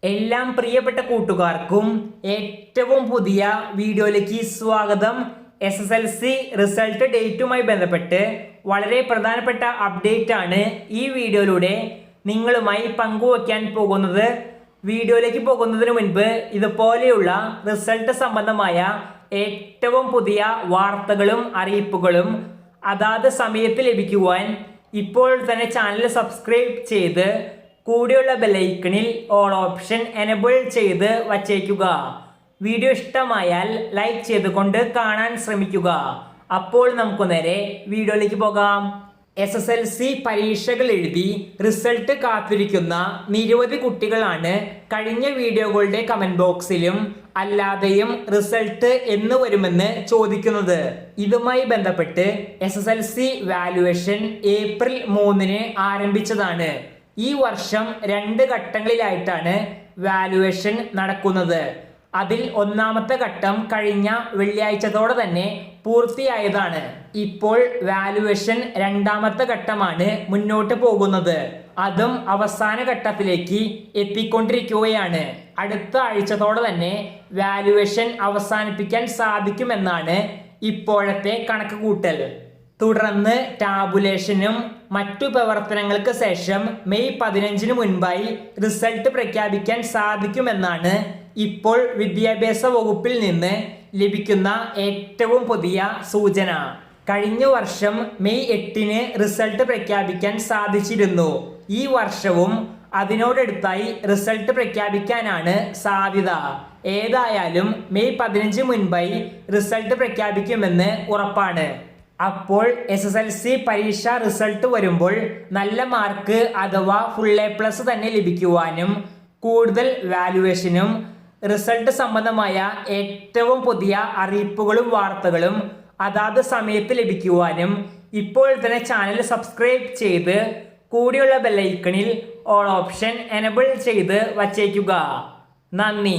എല്ലാം പ്രിയപ്പെട്ട കൂട്ടുകാർക്കും ഏറ്റവും പുതിയ വീഡിയോയിലേക്ക് സ്വാഗതം. SSLC റിസൾട്ട് ഡേറ്റുമായി ബന്ധപ്പെട്ട് വളരെ പ്രധാനപ്പെട്ട അപ്ഡേറ്റ് ആണ് ഈ വീഡിയോയിലൂടെ നിങ്ങളുമായി പങ്കുവയ്ക്കാൻ പോകുന്നത്. വീഡിയോയിലേക്ക് പോകുന്നതിന് മുൻപ് ഇതുപോലെയുള്ള റിസൾട്ട് സംബന്ധമായ ഏറ്റവും പുതിയ വാർത്തകളും അറിയിപ്പുകളും അതാത് സമയത്ത് ലഭിക്കുവാൻ ഇപ്പോൾ തന്നെ ചാനൽ സബ്സ്ക്രൈബ് ചെയ്ത് കൂടെയുള്ള ബെല്ലൈക്കണിൽ ഓൾ ഓപ്ഷൻ എനേബിൾ ചെയ്ത് വച്ചേക്കുക. വീഡിയോ ഇഷ്ടമായാൽ ലൈക്ക് ചെയ്തുകൊണ്ട് കാണാൻ ശ്രമിക്കുക. അപ്പോൾ നമുക്ക് നേരെ വീഡിയോയിലേക്ക് പോകാം. SSLC പരീക്ഷകൾ എഴുതി റിസൾട്ട് കാത്തിരിക്കുന്ന നിരവധി കുട്ടികളാണ് കഴിഞ്ഞ വീഡിയോകളുടെ കമന്റ് ബോക്സിലും അല്ലാതെയും റിസൾട്ട് എന്ന് വരുമെന്ന് ചോദിക്കുന്നത്. ഇതുമായി ബന്ധപ്പെട്ട് SSLC വാല്യുവേഷൻ ഏപ്രിൽ 3 ആരംഭിച്ചതാണ്. ഈ വർഷം 2 ഘട്ടങ്ങളിലായിട്ടാണ് വാല്യുവേഷൻ നടക്കുന്നത്. അതിൽ ഒന്നാമത്തെ ഘട്ടം കഴിഞ്ഞ വെള്ളിയാഴ്ചത്തോടെ തന്നെ പൂർത്തിയായതാണ്. ഇപ്പോൾ വാല്യുവേഷൻ രണ്ടാമത്തെ ഘട്ടമാണ് മുന്നോട്ട് പോകുന്നത്. അതും അവസാന ഘട്ടത്തിലേക്ക് എത്തിക്കൊണ്ടിരിക്കുകയാണ്. അടുത്ത ആഴ്ചത്തോടെ തന്നെ വാല്യുവേഷൻ അവസാനിപ്പിക്കാൻ സാധിക്കുമെന്നാണ് ഇപ്പോഴത്തെ കണക്കുകൂട്ടൽ. തുടർന്ന് ടാബുലേഷനും മറ്റു പ്രവർത്തനങ്ങൾക്ക് ശേഷം മെയ് 15 മുൻപായി റിസൾട്ട് പ്രഖ്യാപിക്കാൻ സാധിക്കുമെന്നാണ് ഇപ്പോൾ വിദ്യാഭ്യാസ വകുപ്പിൽ നിന്ന് ലഭിക്കുന്ന ഏറ്റവും പുതിയ സൂചന. കഴിഞ്ഞ വർഷം മെയ് 8 റിസൾട്ട് പ്രഖ്യാപിക്കാൻ സാധിച്ചിരുന്നു. ഈ വർഷവും അതിനോടടുത്തായി റിസൾട്ട് പ്രഖ്യാപിക്കാനാണ് സാധ്യത. ഏതായാലും മെയ് 15 മുൻപായി റിസൾട്ട് പ്രഖ്യാപിക്കുമെന്ന് ഉറപ്പാണ്. അപ്പോൾ SSLC പരീക്ഷ റിസൾട്ട് വരുമ്പോൾ നല്ല മാർക്ക് അഥവാ ഫുൾ A+ തന്നെ ലഭിക്കുവാനും കൂടുതൽ വാല്യുവേഷനും റിസൾട്ട് സംബന്ധമായ ഏറ്റവും പുതിയ അറിയിപ്പുകളും വാർത്തകളും അതാത് സമയത്ത് ലഭിക്കുവാനും ഇപ്പോൾ തന്നെ ചാനൽ സബ്സ്ക്രൈബ് ചെയ്ത് കൂടെയുള്ള ബെല്ലൈക്കണിൽ ഓൾ ഓപ്ഷൻ എനേബിൾ ചെയ്ത് വച്ചേക്കുക. നന്ദി.